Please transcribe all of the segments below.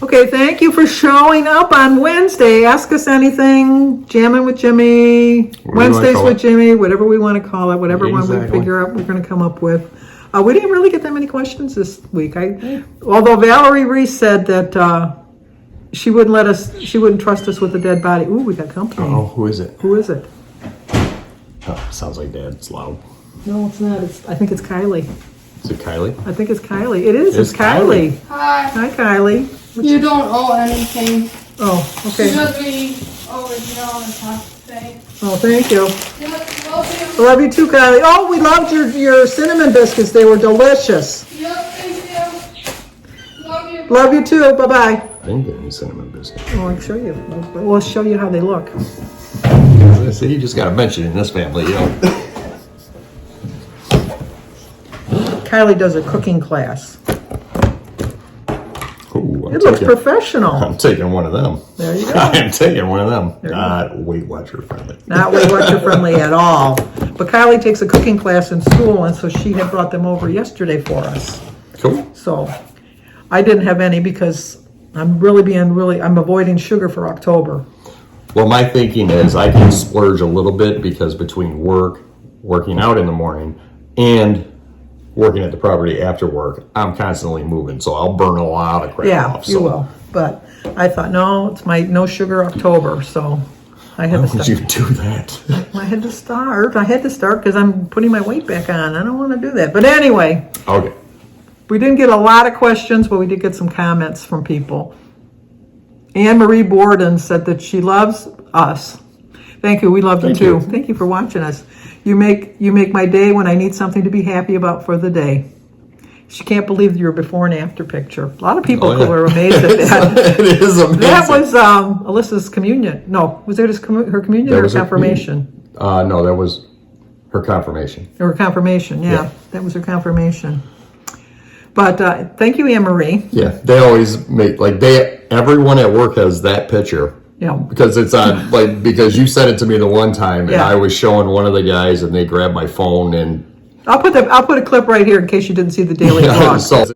Okay, thank you for showing up on Wednesday. Ask us anything. Jamming with Jimmy, Wednesdays with Jimmy, whatever we want to call it, whatever one we figure out we're going to come up with. We didn't really get that many questions this week. Although Valerie Reese said that she wouldn't trust us with a dead body. Ooh, we got company. Oh, who is it? Who is it? Oh, sounds like Dad. It's loud. No, it's not. I think it's Kylie. Is it Kylie? I think it's Kylie. It is. It's Kylie. Hi. Hi, Kylie. You don't owe anything. Oh, okay. Because we original and today. Oh, thank you. Yep, love I love you too, Kylie. Oh, we loved your cinnamon biscuits. They were delicious. you. Yep, thank you. Love you. Love you too. Bye-bye. I didn't get any cinnamon biscuits. Oh, I'll show you. We'll show you how they look. See, you just got to mention it in this family, you know. Kylie does a cooking class. Ooh, It looks professional. I'm taking one of them. There you go. I'm taking one of them. Not Weight Watcher friendly. Not Weight Watcher friendly at all. But Kylie takes a cooking class in school, and so she had brought them over yesterday for us. Cool. So I didn't have any because I'm avoiding sugar for October. Well, my thinking is I can splurge a little bit because between working out in the morning, and working at the property after work, I'm constantly moving, so I'll burn a lot of crap off. Yeah, you will. But I thought, no, it's my no sugar October, so I had to start. Why would you do that? I had to start because I'm putting my weight back on. I don't want to do that. But anyway, Okay. we didn't get a lot of questions, but we did get some comments from people. Anne Marie Borden said that she loves us. Thank you. We love you too. Thank you for watching us. You make my day when I need something to be happy about for the day. She can't believe your before and after picture. A lot of people were amazed at that. It is amazing. That was Alyssa's communion. No, was it her communion or confirmation? No, that was her confirmation. Her confirmation, yeah. That was her confirmation. But thank you, Anne Marie. Yeah, they always make everyone at work has that picture. Yeah. Because it's on because you sent it to me the one time and I was showing one of the guys and they grabbed my phone and I'll put a clip right here in case you didn't see the daily vlog. So,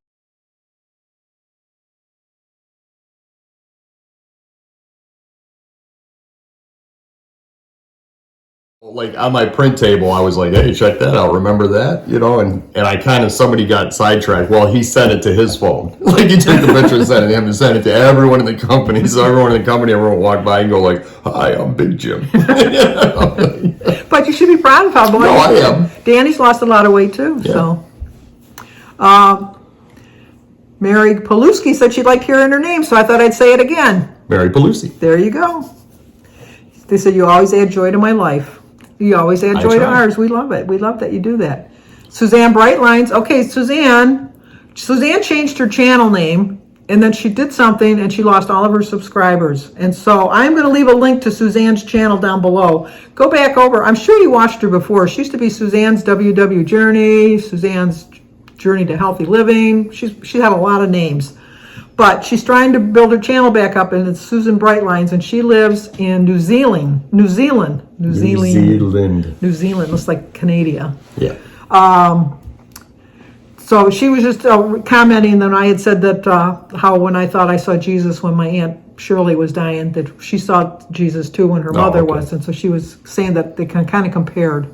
on my print table, I was like, hey, check that out. Remember that? And I somebody got sidetracked. Well, he sent it to his phone. He took the picture and sent it to him and sent it to everyone in the company. So everyone in the company, everyone walked by and go hi, I'm Big Jim. But you should be proud of how boy. No, I am. Danny's lost a lot of weight too. Yeah. So, Mary Paluski said she'd like hearing her name, so I thought I'd say it again. Mary Palusi. There you go. They said you always add joy to my life. You always add joy to ours. We love it. We love that you do that. Suzanne Brightlines. Okay, Suzanne changed her channel name, and then she did something, and she lost all of her subscribers. And so I'm going to leave a link to Suzanne's channel down below. Go back over. I'm sure you watched her before. She used to be Suzanne's WW Journey, Suzanne's Journey to Healthy Living. She had a lot of names. But she's trying to build her channel back up, and it's Susan Brightlines, and she lives in New Zealand. New Zealand. Looks like Canada. Yeah. So she was just commenting that I had said that how when I thought I saw Jesus when my Aunt Shirley was dying, that she saw Jesus too when her mother was, and so she was saying that they kind of compared.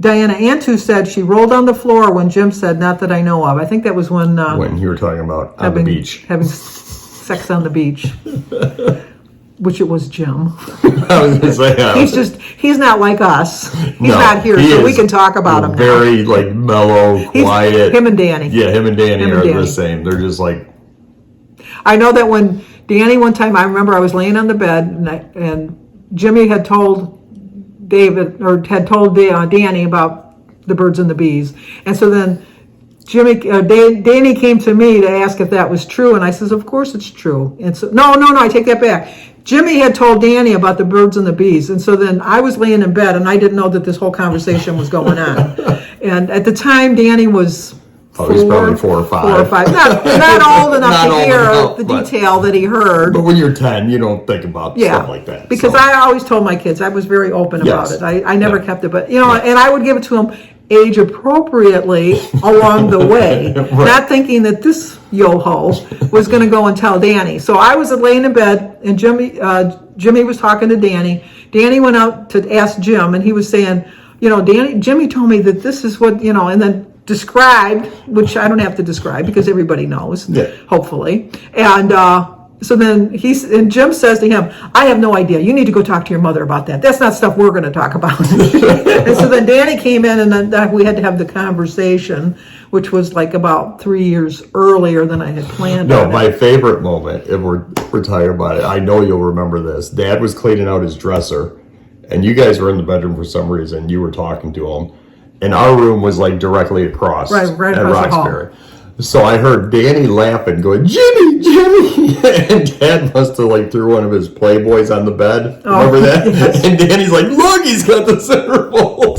Diana Antu said she rolled on the floor when Jim said, not that I know of. I think that was when you were talking about on the beach. Having sex on the beach. Which it was Jim. I was going to say, he's not like us. He's not here, so we can talk about him now. Very mellow, quiet. Him and Danny. Yeah, him and Danny are the same. They're just I know that when Danny one time, I remember I was laying on the bed and Jimmy had told Danny about the birds and the bees. And so then Danny came to me to ask if that was true, and I says, of course it's true. And so, no, I take that back. Jimmy had told Danny about the birds and the bees, and so then I was laying in bed, and I didn't know that this whole conversation was going on. And at the time, Danny was he's probably 4 or 5. Not old enough to hear the detail that he heard. But when you're 10, you don't think about stuff like that. Because I always told my kids, I was very open about it. I never kept it, but and I would give it to him. age appropriately along the way, not thinking that this yo-ho was going to go and tell Danny. So I was laying in bed, and Jimmy was talking to Danny. Danny went out to ask Jim, and he was saying, Jimmy told me that this is what, and then described, which I don't have to describe because everybody knows, hopefully. And so then Jim says to him, I have no idea. You need to go talk to your mother about that. That's not stuff we're going to talk about. And so then Danny came in, and then we had to have the conversation, which was like about 3 years earlier than I had planned. No, my favorite moment, if we're talking about it, I know you'll remember this. Dad was cleaning out his dresser, and you guys were in the bedroom for some reason. You were talking to him, and our room was like directly across right at across Roxbury. So I heard Danny laughing, going, Jimmy, Jimmy. And Dad must have like threw one of his Playboys on the bed. Remember that? Yes. And Danny's like, look, he's got the centerfold.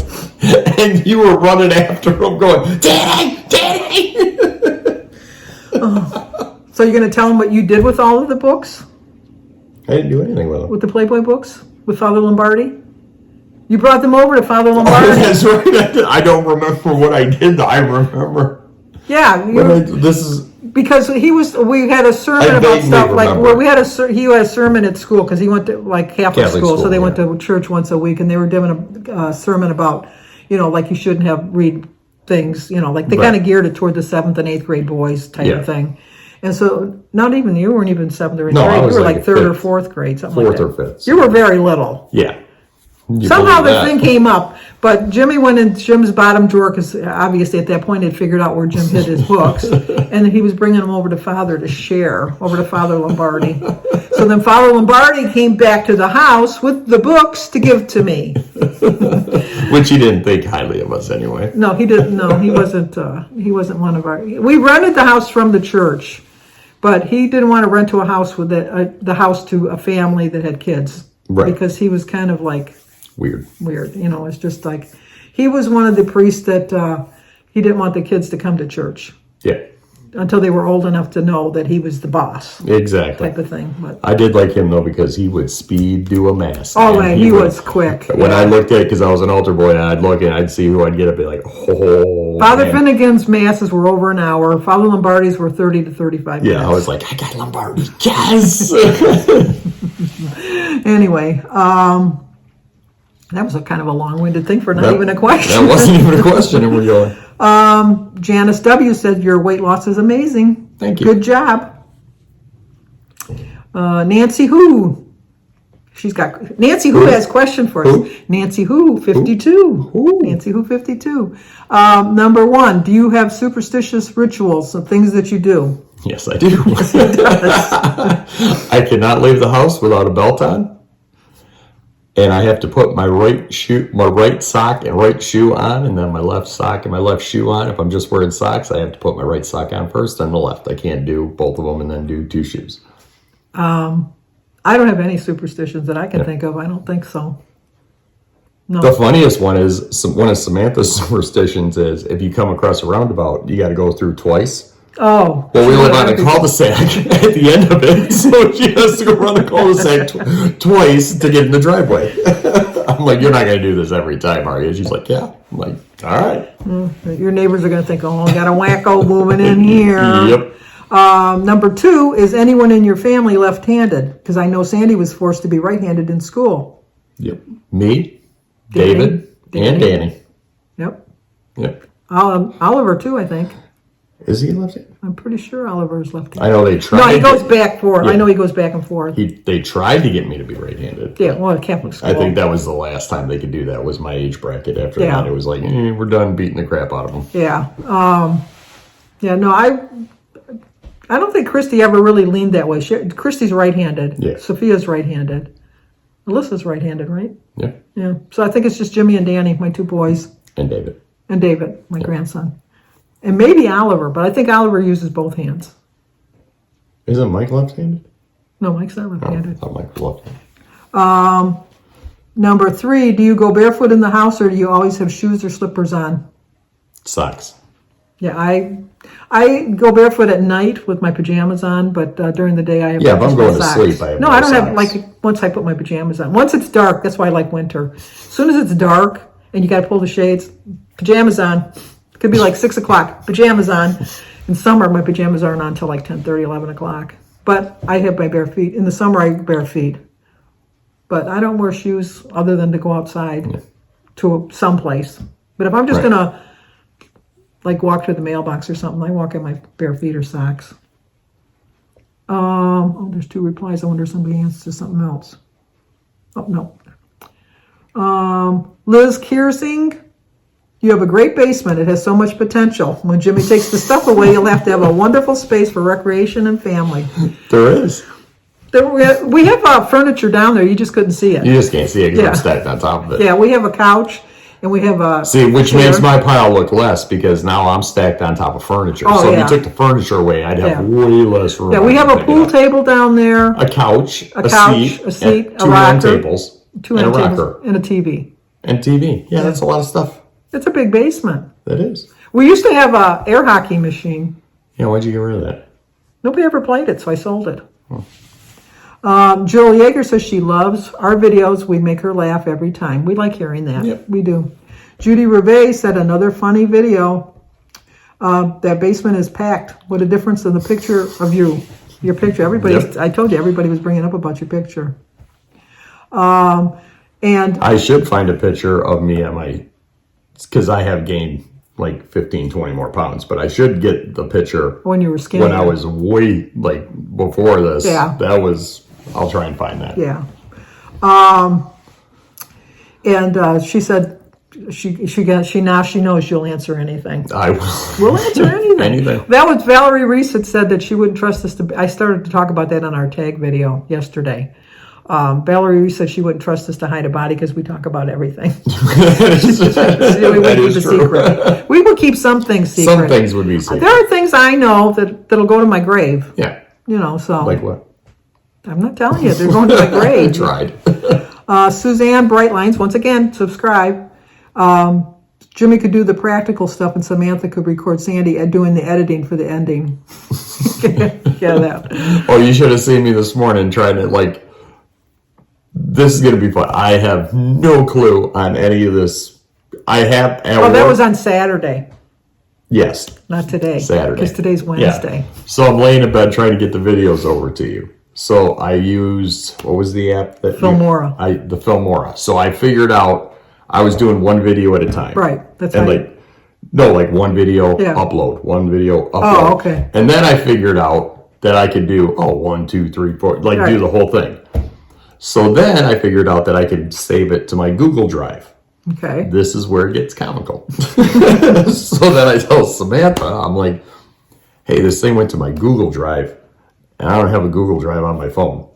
And you were running after him going, Danny, Danny. So you're going to tell him what you did with all of the books? I didn't do anything with them. With the Playboy books? With Father Lombardi? You brought them over to Father Lombardi? Oh, that's right. I don't remember what I did. I remember. Yeah, because we had a sermon about stuff he had a sermon at school because he went to like Catholic school, so they went to church once a week, and they were doing a sermon about like you shouldn't have read things, like they kind of geared it toward the 7th and 8th grade boys type of thing. And so not even you weren't even 7th or 8th grade, you were like 3rd or 4th grade, something like that. 4th or 5th. You were very little. Yeah. Somehow the thing came up, but Jimmy went in Jim's bottom drawer because obviously at that point he'd figured out where Jim hid his books, and he was bringing them over to Father to share, over to Father Lombardi. So then Father Lombardi came back to the house with the books to give to me. Which he didn't think highly of us anyway. No, he didn't. No, he wasn't. He wasn't one of our. We rented the house from the church, but he didn't want to rent to a house with the house to a family that had kids, right? Because he was kind of like. Weird. It's just like he was one of the priests that he didn't want the kids to come to church. Yeah. Until they were old enough to know that he was the boss. Exactly. Type of thing. But I did like him though because he would speed do a mass. Oh man, he was quick. When I looked at it, because I was an altar boy, and I'd look and I'd see who I'd get up and be like, oh. Father Finnegan's masses were over an hour. Father Lombardi's were 30 to 35 minutes. Yeah, I was like, I got Lombardi. Yes. Anyway, that was a kind of a long-winded thing for not even a question. That wasn't even a question, and we're going. Janice W. said, your weight loss is amazing. Thank you. Good job. Nancy Who. Nancy Who has a question for us. Nancy Who, 52. Who? Nancy Who, 52. Number 1, do you have superstitious rituals of things that you do? Yes, I do. Yes, he does. I cannot leave the house without a belt on. And I have to put my right sock and right shoe on, and then my left sock and my left shoe on. If I'm just wearing socks, I have to put my right sock on first, then the left. I can't do both of them and then do 2 shoes. I don't have any superstitions that I can think of. I don't think so. No. The funniest one is one of Samantha's superstitions is if you come across a roundabout, you got to go through twice. Oh. Well, we live on a cul-de-sac at the end of it, so she has to go run the cul-de-sac twice to get in the driveway. I'm like, you're not going to do this every time, are you? She's like, yeah. I'm like, all right. Your neighbors are going to think, oh, got a wacko moving in here. Yep. Number 2, is anyone in your family left-handed? Because I know Sandy was forced to be right-handed in school. Yep. Me, David, and Danny. Yep. Yep. Oliver, too, I think. Is he left-handed? I'm pretty sure Oliver's left-handed. I know they tried. No, he goes back forth. Yeah. I know he goes back and forth. They tried to get me to be right-handed. Yeah, well, Catholic school. I think that was the last time they could do that, was my age bracket. After that, it was like, we're done beating the crap out of them. Yeah. No, I don't think Christy ever really leaned that way. Christy's right-handed. Yeah. Sophia's right-handed. Alyssa's right-handed, right? Yeah. Yeah. So I think it's just Jimmy and Danny, my 2 boys. And David. And David, my grandson. And maybe Oliver, but I think Oliver uses both hands. Isn't Mike left-handed? No, Mike's not left-handed. I thought Mike was left-handed. Number 3, do you go barefoot in the house or do you always have shoes or slippers on? Socks. Yeah, I go barefoot at night with my pajamas on, but during the day I have if I'm going socks. to sleep, I have I don't have, once I put my pajamas on. Once it's dark, that's why I like winter. As soon as it's dark, and you got to pull the shades. Pajamas on. It could be like 6 o'clock. Pajamas on. In summer, my pajamas aren't on until like 10:30, 11 o'clock. But I have my bare feet. In the summer, I bare feet. But I don't wear shoes other than to go outside to someplace. But if I'm just gonna like walk to the mailbox or something, I walk in my bare feet or socks. Oh, there's 2 replies. I wonder if somebody answers something else. Oh, no. Liz Kiersing, you have a great basement. It has so much potential. When Jimmy takes the stuff away, you'll have to have a wonderful space for recreation and family. There is. We have furniture down there. You just couldn't see it. You just can't see it because I'm stacked on top of it. Yeah, we have a couch and we have a which chair. makes my pile look less because now I'm stacked on top of furniture. Oh, so yeah. if you took the furniture away, I'd have way less room. Yeah, we have a pool table down there. A couch, a seat, and a 2 rocker, end tables, 2 and end a tables, rocker. and a TV. And TV. Yeah, that's a lot of stuff. It's a big basement. That is. We used to have a air hockey machine. Yeah, why'd you get rid of that? Nobody ever played it, so I sold it. Jill Yeager says she loves our videos. We make her laugh every time. We like hearing that. Yep. We do. Judy Reve said another funny video. That basement is packed. What a difference in the picture of you. Your picture. Everybody. I told you everybody was bringing up about your picture. And I should find a picture of me at my, because I have gained like 15, 20 more pounds, but I should get the picture when you were skinny. when I was way, like before this. Yeah. That was, I'll try and find that. Yeah. And she said she knows you'll answer anything. I will. We'll answer anything. Anything. That was Valerie Reese had said that she wouldn't trust us to. I started to talk about that on our tag video yesterday. Valerie Reese said she wouldn't trust us to hide a body because we talk about everything. We would keep a secret. We will keep some things secret. Some things would be secret. There are things I know that'll go to my grave. Yeah. You know, so Like what? I'm not telling you. They're going to my grave. I tried. Suzanne Brightlines, once again, subscribe. Jimmy could do the practical stuff, and Samantha could record Sandy doing the editing for the ending. Yeah, that. Oh, you should have seen me this morning trying to this is going to be fun. I have no clue on any of this. I have. That was on Saturday. Yes. Not today. Saturday. Because today's Wednesday. Yeah. So I'm laying in bed trying to get the videos over to you. So I used, what was the app? Filmora. The Filmora. So I figured out I was doing one video at a time. Right. That's and right. One video upload, one video upload. Oh, okay. And then I figured out that I could do, 1, 2, 3, 4, do the whole thing. So then I figured out that I could save it to my Google Drive. Okay. This is where it gets comical. So then I tell Samantha, I'm like, hey, this thing went to my Google Drive, and I don't have a Google Drive on my phone.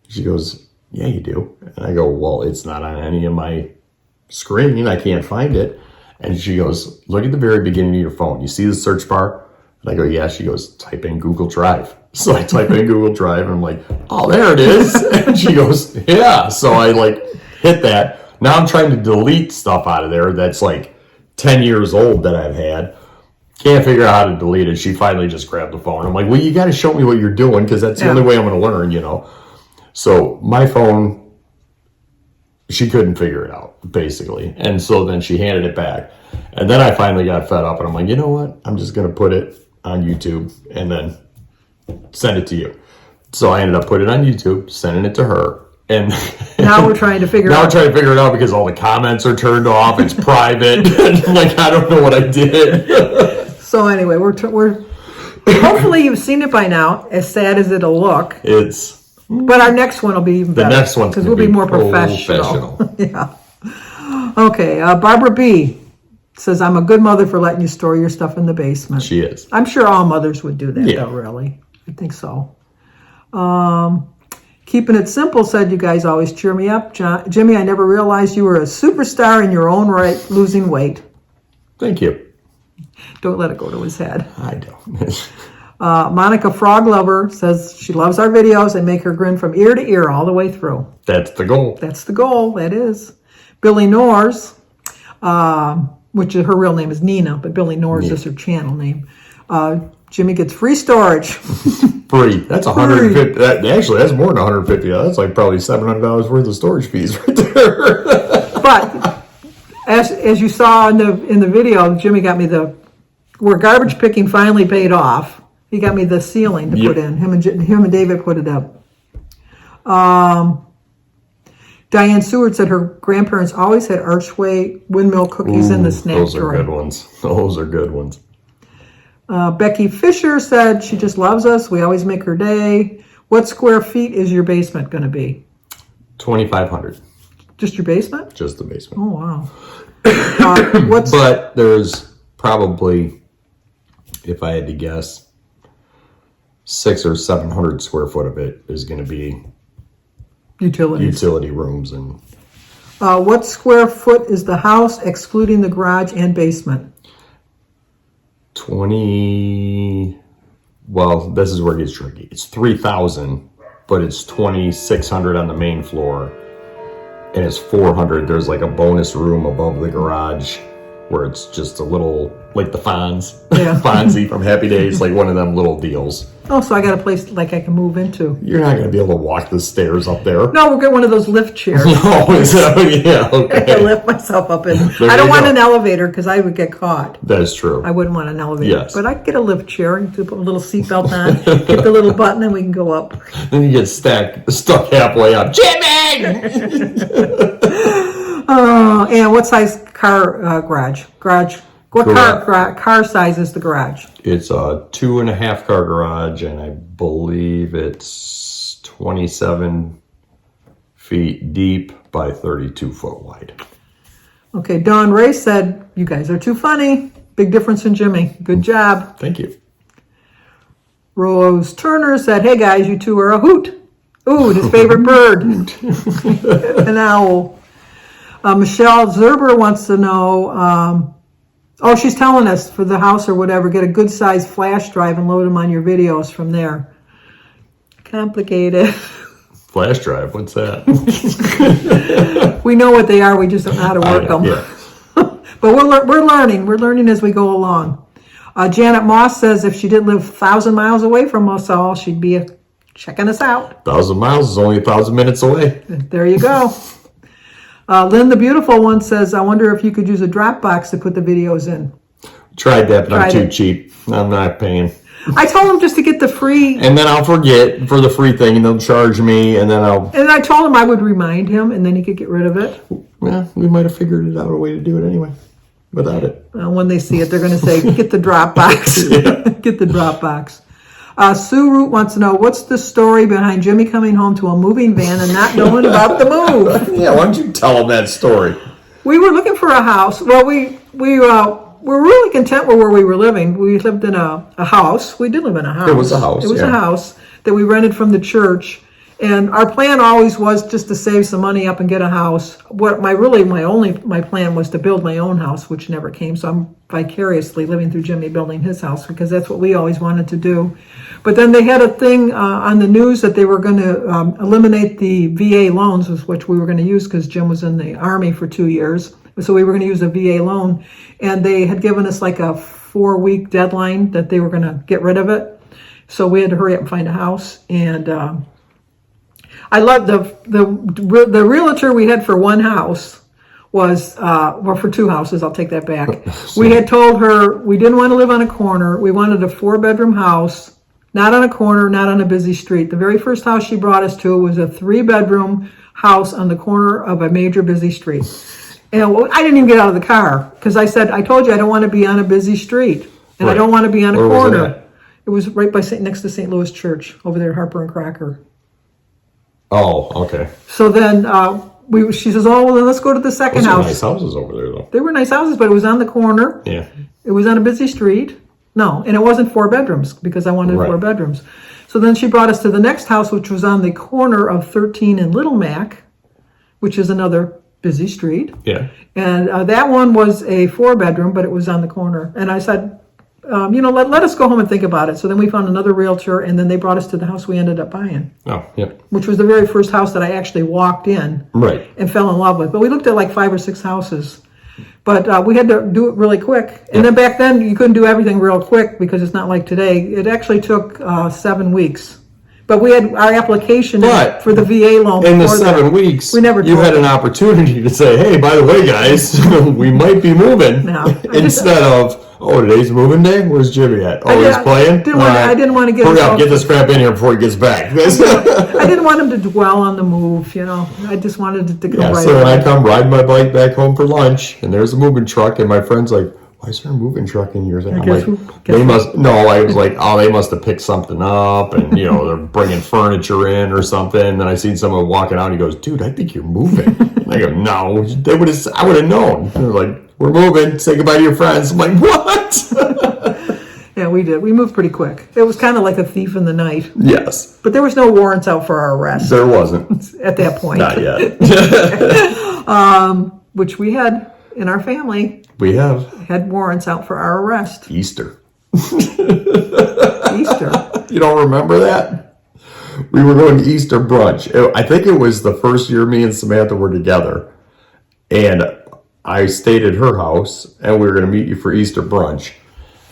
She goes, yeah, you do. And I go, well, it's not on any of my screen. I can't find it. And she goes, look at the very beginning of your phone. You see the search bar? And I go, yeah. She goes, type in Google Drive. So I type in Google Drive, and I'm like, oh, there it is. And she goes, yeah. So I hit that. Now I'm trying to delete stuff out of there that's 10 years old that I've had. Can't figure out how to delete it. She finally just grabbed the phone. I'm like, well, you got to show me what you're doing because that's the only way I'm going to learn, So my phone, she couldn't figure it out, basically. And so then she handed it back. And then I finally got fed up, and I'm like, you know what? I'm just going to put it on YouTube and then send it to you. So I ended up putting it on YouTube, sending it to her. And now we're trying to figure it out. Now we're trying to figure it out because all the comments are turned off. It's private. I don't know what I did. So anyway, we're hopefully you've seen it by now, as sad as it'll look. But our next one will be even better. The next one's because we'll be more professional. Yeah. Okay. Barbara B says, I'm a good mother for letting you store your stuff in the basement. She is. I'm sure all mothers would do that, though, really. I think so. Keeping It Simple said, you guys always cheer me up. Jimmy, I never realized you were a superstar in your own right, losing weight. Thank you. Don't let it go to his head. I don't. Monica Frog Lover says she loves our videos and make her grin from ear to ear all the way through. That's the goal. That's the goal. That is. Billy Norris, which her real name is Nina, but Billy Norris is her channel name. Jimmy gets free storage. Free. That's 150. Actually, that's more than 150. That's probably $700 worth of storage fees right there. But As you saw in the video, Jimmy got me where garbage picking finally paid off. He got me the ceiling to put in. Him and David put it up. Diane Seward said her grandparents always had archway windmill cookies in the snack drawer. Those are good ones. Those are good ones. Becky Fisher said she just loves us. We always make her day. What square feet is your basement going to be? 2,500. Just your basement? Just the basement. Oh, wow. But there's probably, if I had to guess, 600 or 700 square foot of it is going to be utility rooms. And what square foot is the house excluding the garage and basement? 20. Well, this is where it gets tricky. It's 3,000, but it's 2,600 on the main floor, and it's 400. There's like a bonus room above the garage where it's just a little, like the Fonzie from Happy Days, like one of them little deals. Oh, so I got a place like I can move into. You're not going to be able to walk the stairs up there. No, we'll get one of those lift chairs. Oh, yeah, okay. I can lift myself up in. I don't want an elevator because I would get caught. That is true. I wouldn't want an elevator. Yes. But I could get a lift chair and put a little seatbelt on, hit the little button, and we can go up. Then you get stuck halfway up. Jimmy! And what size garage? What car size is the garage? It's a 2.5 car garage, and I believe it's 27 feet deep by 32 foot wide. Okay, Dawn Ray said, you guys are too funny. Big difference in Jimmy. Good job. Thank you. Rose Turner said, hey guys, you two are a hoot. Ooh, his favorite bird. An owl. Michelle Zerber wants to know, she's telling us for the house or whatever, get a good size flash drive and load them on your videos from there. Complicated. Flash drive, what's that? We know what they are, we just don't know how to work them. Yeah. But we're learning. We're learning as we go along. Janet Moss says if she didn't live 1,000 miles away from us all, she'd be checking us out. 1,000 miles is only 1,000 minutes away. There you go. Lynn the Beautiful One says, I wonder if you could use a Dropbox to put the videos in. Tried that, but I'm too cheap. I'm not paying. I told him just to get the free. And then I'll forget for the free thing, and they'll charge me, and then And I told him I would remind him, and then he could get rid of it. Well, we might have figured it out a way to do it anyway, without it. When they see it, they're going to say, get the Dropbox. Get the Dropbox. Sue Root wants to know, what's the story behind Jimmy coming home to a moving van and not knowing about the move? Yeah, why don't you tell them that story? We were looking for a house. Well, we were really content with where we were living. We lived in a house. We did live in a house. It was a house, It was a house that we rented from the church. And our plan always was just to save some money up and get a house. My plan was to build my own house, which never came. So I'm vicariously living through Jimmy building his house because that's what we always wanted to do. But then they had a thing on the news that they were going to eliminate the VA loans, which we were going to use because Jim was in the Army for 2 years. So we were going to use a VA loan. And they had given us like a 4-week deadline that they were going to get rid of it. So we had to hurry up and find a house. And I love the realtor we had for one house was, for 2 houses, I'll take that back. We had told her we didn't want to live on a corner. We wanted a 4-bedroom house, not on a corner, not on a busy street. The very first house she brought us to was a 3-bedroom house on the corner of a major busy street. And I didn't even get out of the car because I told you I don't want to be on a busy street and I don't want to be on a corner. It was right by next to St. Louis Church over there, Harper and Cracker. Oh, okay. So then she says, oh, well, then let's go to the second house. Nice houses over there, though. They were nice houses, but it was on the corner. Yeah. It was on a busy street. No, and it wasn't 4 bedrooms because I wanted 4 bedrooms. So then she brought us to the next house, which was on the corner of 13 and Little Mac, which is another busy street. Yeah. And that one was a 4-bedroom, but it was on the corner. And I said, let us go home and think about it. So then we found another realtor, and then they brought us to the house we ended up buying. Oh, yeah. Which was the very first house that I actually walked in and fell in love with. But we looked at like 5 or 6 houses. But we had to do it really quick. And then back then, you couldn't do everything real quick because it's not like today. It actually took 7 weeks But we had our application But for the VA loan. In the before that. 7 weeks, We never you told had an them. opportunity to say, hey, by the way, guys, we might be moving. No. Instead of, oh, today's moving day? Where's Jimmy at? Oh, he's playing? I didn't want to get Hurry up, involved. get this crap in here before he gets back. I didn't want him to dwell on the move, you know. I just wanted it to go Yeah, right so when away. I come riding my bike back home for lunch, and there's a moving truck, and my friend's like, why is there a moving truck in yours? And I'm guess like, guess they must, no, I was like, oh, they must have picked something up, and, you know, they're bringing furniture in or something. And then I seen someone walking out, and he goes, dude, I think you're moving. And I go, no, I would have known. And they're like, we're moving, say goodbye to your friends. I'm like, what? Yeah, we did. We moved pretty quick. It was kind of like a thief in the night. Yes, But there was no warrants out for our arrest there wasn't. at that point. Not yet. Which we had in our family, We have had warrants out for our arrest. Easter. Easter. You don't remember that? We were going to Easter brunch. I think it was the first year me and Samantha were together. And I stayed at her house, and we were going to meet you for Easter brunch.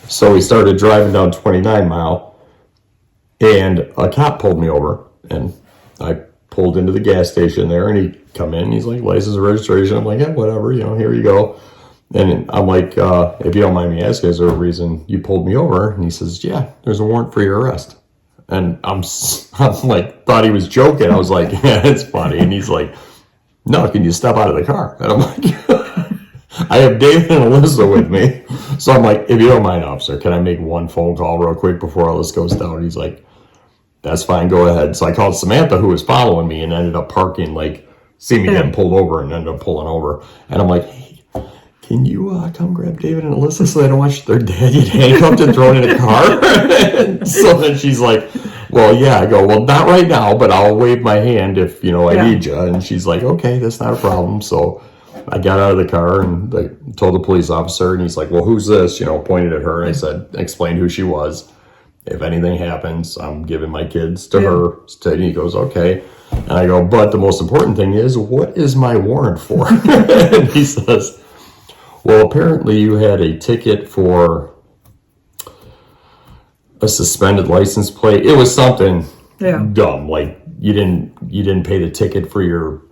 So we started driving down 29 Mile, and a cop pulled me over. And I pulled into the gas station there, and he come in, and he's like, license and registration. I'm like, yeah, whatever, you know, here you go. And I'm like, if you don't mind me asking, is there a reason you pulled me over? And he says, yeah, there's a warrant for your arrest. And I'm like, thought he was joking. I was like, yeah, it's funny. And he's like, no, can you step out of the car? And I'm like, I have David and Alyssa with me. So I'm like, if you don't mind, officer, can I make one phone call real quick before all this goes down? And he's like, that's fine, go ahead. So I called Samantha, who was following me, and ended up parking, like, see me getting pulled over, and ended up pulling over. And I'm like, hey, can you come grab David and Alyssa so they don't watch their dad get handcuffed and thrown in a car? So then she's like, well, yeah. I go, well, not right now, but I'll wave my hand if, you know, I need you. And she's like, okay, that's not a problem. So I got out of the car and I told the police officer, and he's like, well, who's this? You know, pointed at her, and I said, explained who she was. If anything happens, I'm giving my kids to her. And he goes, okay. And I go, but the most important thing is, what is my warrant for? And he says, well, apparently you had a ticket for a suspended license plate. It was something dumb, like you didn't pay the ticket for your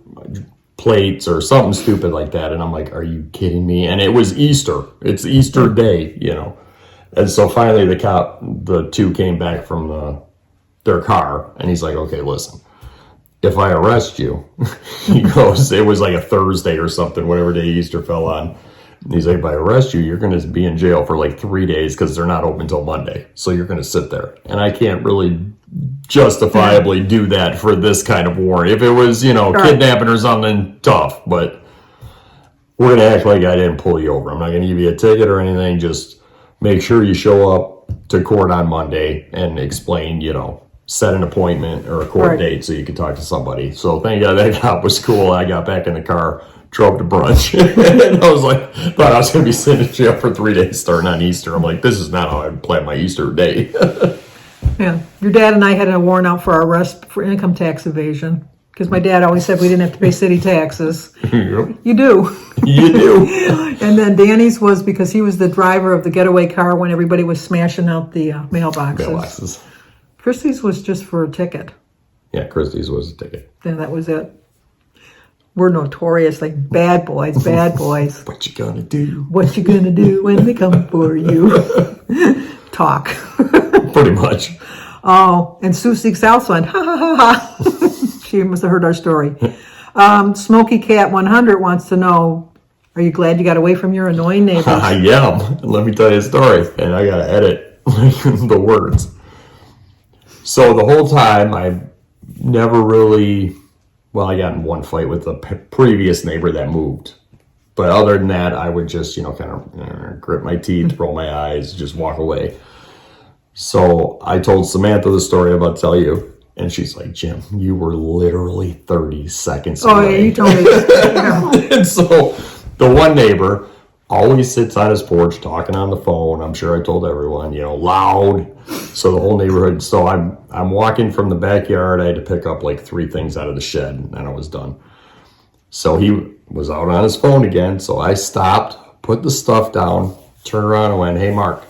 plates or something stupid like that. And I'm like, are you kidding me? And it was Easter. It's Easter Day, you know. And so finally the two came back from their car, and he's like, okay, listen, if I arrest you, he goes, it was like a Thursday or something, whatever day Easter fell on. And he's like, if I arrest you, you're going to be in jail for like 3 days because they're not open until Monday. So you're going to sit there. And I can't really justifiably do that for this kind of warrant. If it was, you know, kidnapping or something, tough. But we're going to act like I didn't pull you over. I'm not going to give you a ticket or anything. Just make sure you show up to court on Monday and explain, you know, set an appointment or a court date so you can talk to somebody. So thank God that cop was cool. I got back in the car, drove to brunch. And I was like, thought I was going to be sitting in jail for 3 days starting on Easter. I'm like, this is not how I plan my Easter day. Yeah. Your dad and I had a warrant out for our arrest for income tax evasion. Because my dad always said we didn't have to pay city taxes. Yep. You do. You do. And then Danny's was because he was the driver of the getaway car when everybody was smashing out the mailboxes. Mailboxes. Christie's was just for a ticket. Yeah, Christie's was a ticket. And that was it. We're notorious, like bad boys, bad boys. What you gonna do? What you gonna do when they come for you? Talk. Pretty much. Oh, and Sue Seeks Southland. Ha ha ha ha. She must have heard our story. Smoky Cat 100 wants to know, are you glad you got away from your annoying neighbors? I am. Let me tell you a story. And I gotta edit the words. So the whole time, I never really, well, I got in one fight with the previous neighbor that moved. But other than that, I would just, you know, kind of grit my teeth, roll my eyes, just walk away. So I told Samantha the story I'm about to tell you. And she's like, Jim, you were literally 30 seconds away. Oh, yeah, you told me. Yeah. And so the one neighbor always sits on his porch talking on the phone. I'm sure I told everyone, you know, loud. So the whole neighborhood. So I'm walking from the backyard. I had to pick up like 3 things out of the shed, and I was done. So he was out on his phone again. So I stopped, put the stuff down, turned around and went, hey, Mark.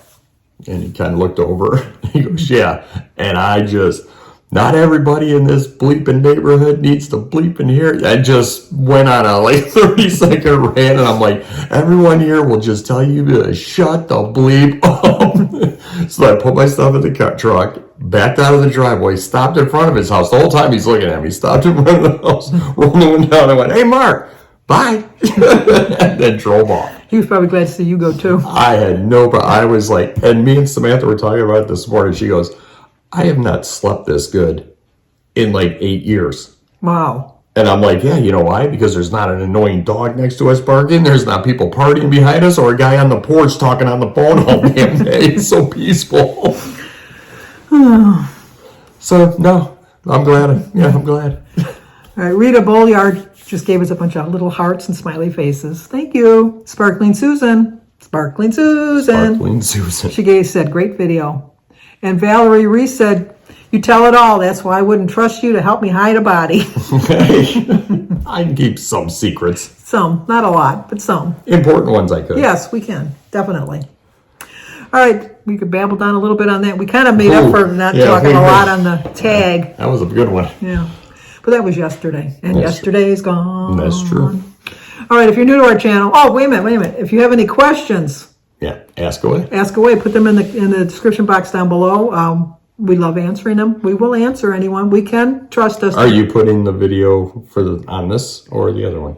And he kind of looked over. He goes, yeah. And I just not everybody in this bleeping neighborhood needs to bleep in here. I just went on a like 30-second rant, and I'm like, everyone here will just tell you to shut the bleep up. So I put my stuff in the truck, backed out of the driveway, stopped in front of his house. The whole time he's looking at me, stopped in front of the house, rolled the window down, and went, hey, Mark, bye. And then drove off. He was probably glad to see you go too. I had no problem. I was like, and me and Samantha were talking about it this morning. She goes, I have not slept this good in like 8 years. Wow. And I'm like, yeah, you know why? Because there's not an annoying dog next to us barking. There's not people partying behind us or a guy on the porch talking on the phone all damn day. It's so peaceful. So, no, I'm glad. Yeah, I'm glad. All right, Rita Bolyard just gave us a bunch of little hearts and smiley faces. Thank you. Sparkling Susan. Sparkling Susan. Sparkling Susan. She said, great video. And Valerie Reese said, you tell it all. That's why I wouldn't trust you to help me hide a body. Okay. I can keep some secrets. Some, not a lot, but some. Important ones I could. Yes, we can. Definitely. All right, we could babble on a little bit on that. We kind of made up for not talking a lot on the tag. That was a good one. Yeah. But that was yesterday. And That's yesterday's gone. That's true. All right, if you're new to our channel, wait a minute. If you have any questions, Yeah, ask away. ask away. Put them in the description box down below. We love answering them. We will answer anyone. We can trust us. Are you putting the video on this or the other one?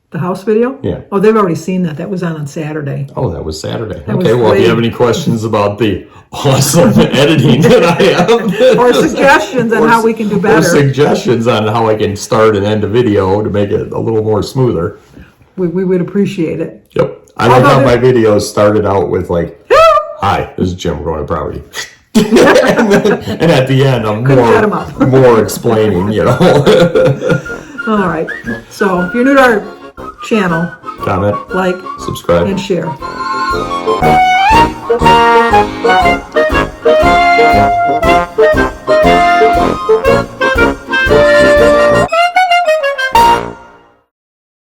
The house video? Yeah. Oh, they've already seen that. That was on Saturday. Oh, that was Saturday. was Okay, well, if you great. have any questions about the awesome editing that I have, Or suggestions on how we can do or better. suggestions on how I can start and end a video to make it a little more smoother. We would appreciate it. Yep. I like how my videos started out with like, hi, this is Jim, we're going to property. and at the end, I'm cut 'em up. more explaining, you know. All right. So if you're new to our channel, Comment, like subscribe. and share.